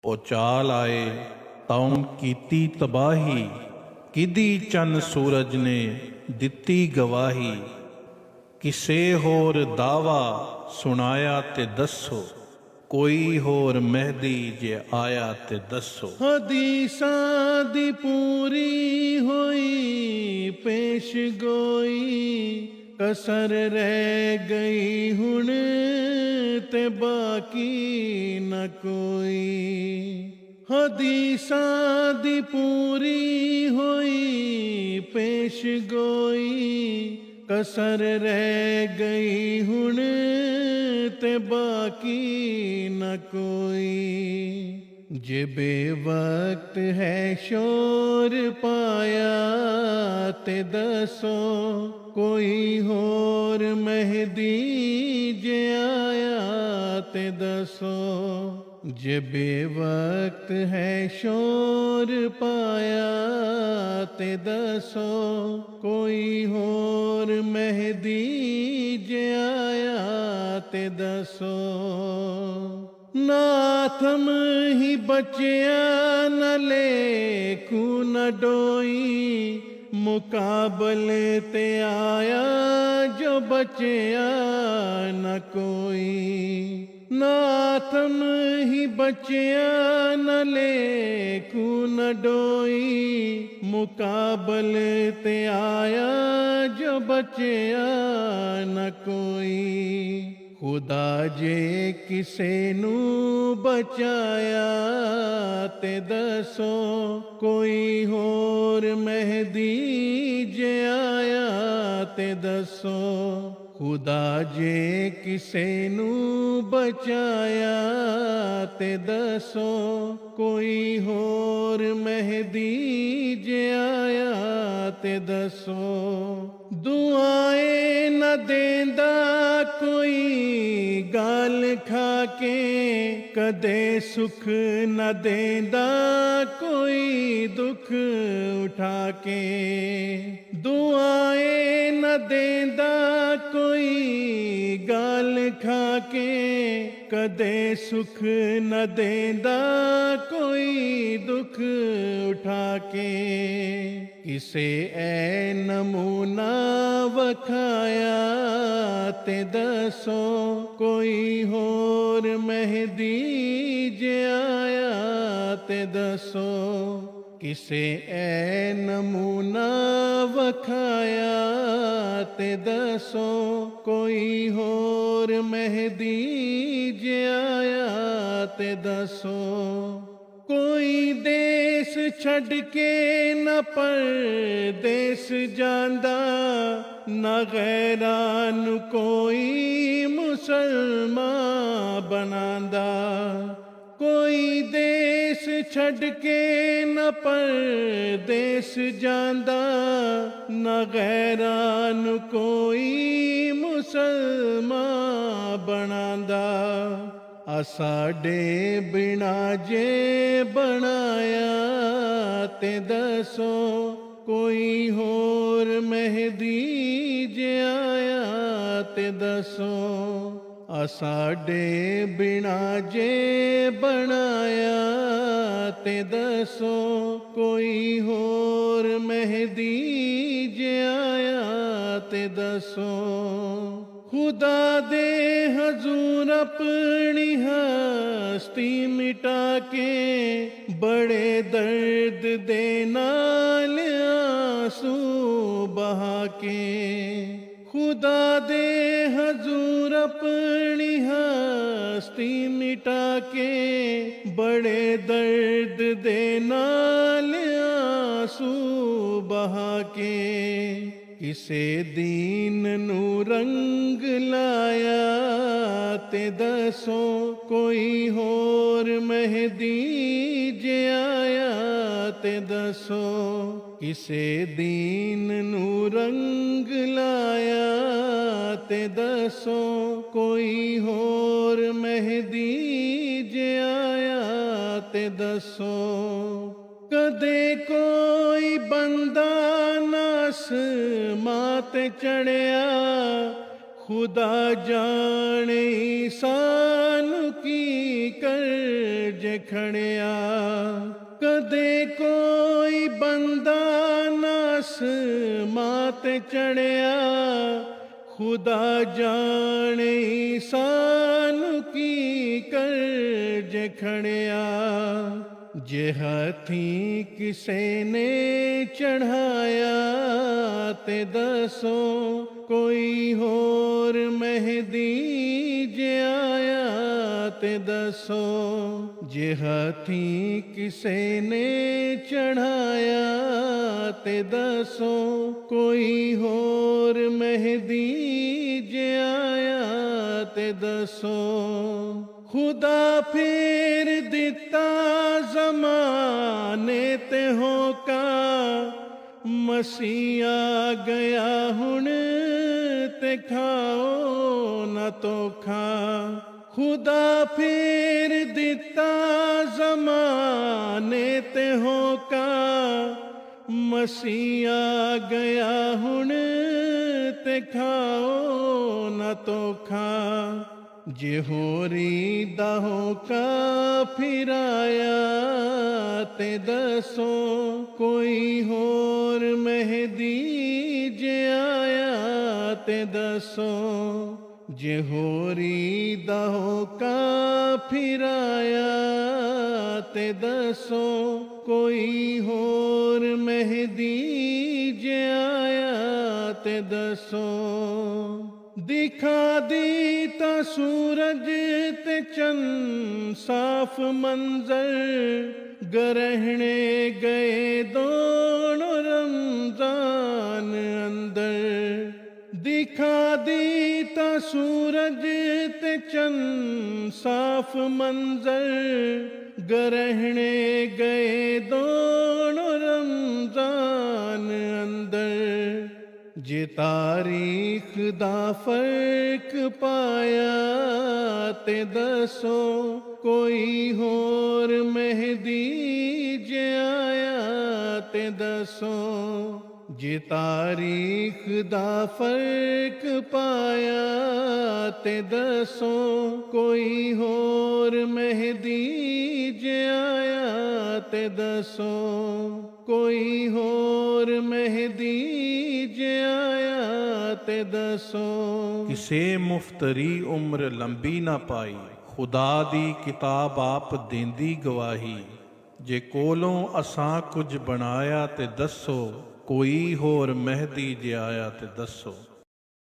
उचाल आए तौं कीती तबाही, किदी चन सूरज ने दिती गवाही। किसे होर दावा सुनाया ते दसो, कोई होर मेहदी जे आया ते दसो। हदीसां दी पूरी होई पेश गोई, कसर रह गई हुण ते बाकी न कोई। हदीसां दी पूरी होई पेश गोई, कसर रह गई हुण ते बाकी न कोई। जे बेवक्त है शोर पाया ते दसो, कोई होर मेहदी जे आया ते दसो। जे बेवक्त है शोर पाया ते दसो, कोई होर मेहदी जे आया ते दसो। नाथम ही बचिया न लेखू न डोई, मुकाबले ते आया जो बचिया न कोई। नाथम ही बचिया न लेखू न डोई, मुकाबले ते आया जो बचिया न कोई। खुदा जे किसे नू बचाया ते दसो, कोई होर मेहदी जे आया ते दसो। खुदा जे किसे नू बचाया ते दसो, कोई होर मेहदी जे आया ते दसो। दुआएं न देंदा कोई गाल खाके, कदे सुख न देंदा कोई दुख उठा के। दुआएं न देंदा कोई गाल खाके, कदे सुख न देंदा कोई दुख उठा के। किसे ऐ नमूना वखाया ते दसो, कोई होर मेहदी जे आया ते दसो। किसे ऐ नमूना वखाया ते दसो, कोई होर मेहदी जे आया ते दसो। कोई देश छड़ के न परदेस जांदा, न गैरां नू कोई मुसलमान बनांदा। कोई देश छड़ के न परदेस जांदा, न गैरां नू कोई मुसलमान बनांदा। साडे बिना जे बनाया ते दसो, कोई होर मेहदी जे आया ते दसो। साडे बिना जे बनाया ते दसो, कोई होर मेहदी जे आया ते दसो। खुदा दे हजूर अपनी हस्ती मिटा के, बड़े दर्द दे नाल आंसू बहा के। खुदा दे हजूर अपनी हस्ती मिटा के, बड़े दर्द दे नाल आंसू बहा के। किसे दीन नू रंग लाया ते दसो, कोई होर मेहदी जे आया ते दसो। किसे दीन नू रंग लाया ते दसो, कोई होर मेहदी जे आया ते दसो। कदे कोई बंदा नास माते चढ़िया, खुदा जाने सानू ਕੀ ਕਰਜ ਖੜਿਆ। ਕਦੇ ਕੋਈ ਬੰਦਾ ਨਾਸ ਮਾਤ ਚੜਿਆ, ਖੁਦਾ ਜਾਣੇ ਸਾਨੂੰ ਕੀ ਕਰਜ ਖੜਿਆ। ਜੇ ਹਾਥੀ ਕਿਸੇ ਨੇ ਚੜ੍ਹਾਇਆ ਤੇ ਦੱਸੋ ਕੋਈ ਹੋਰ ਮਹਿਦੀ ਜੇ ਆਇਆ ਤੇ ਦੱਸੋ। ਜੇ ਹਾਥੀ ਕਿਸੇ ਨੇ ਚੜ੍ਹਾਇਆ ਤੇ ਦੱਸੋ ਕੋਈ ਹੋਰ ਮਹਿਦੀ ਜੇ ਆਇਆ ਤੇ ਦੱਸੋ। खुदा फेर दिता ज़माने ते होका, मसीह आ गया हुण ते खाओ न तोखा। खुदा फेर दिता ज़माने ते होका, मसीह आ गया हुण ते खाओ न तोखा। जे होरी दा होका फिराया ते दसो कोई होर महदी जे आया ते दसो। जे होरी दा होका फिराया ते दसो कोई होर महदी जे आया ते दसो। दिखा दी ता सूरज ते चंद साफ मंजर, ग्रहणे गए दोनों रमजान अंदर। दिखा दी ता सूरज ते चंद साफ मंजर, ग्रहणे गए दोनों रमजान अंदर। जे तारीख दा फर्क पाया ते दसो कोई होर महदी जे आया ते दसो। जे तारीख दा फर्क पाया ते दसो कोई होर महदी जे आया ते दसो। कोई होर महदी जे आया ते दसो। किसे मुफ्तरी उम्र लंबी ना पाई, खुदा दी किताब आप देंदी गवाही। जे कोलों असां कुछ बनाया ते दसो कोई होर महदी जे आया ते दसो।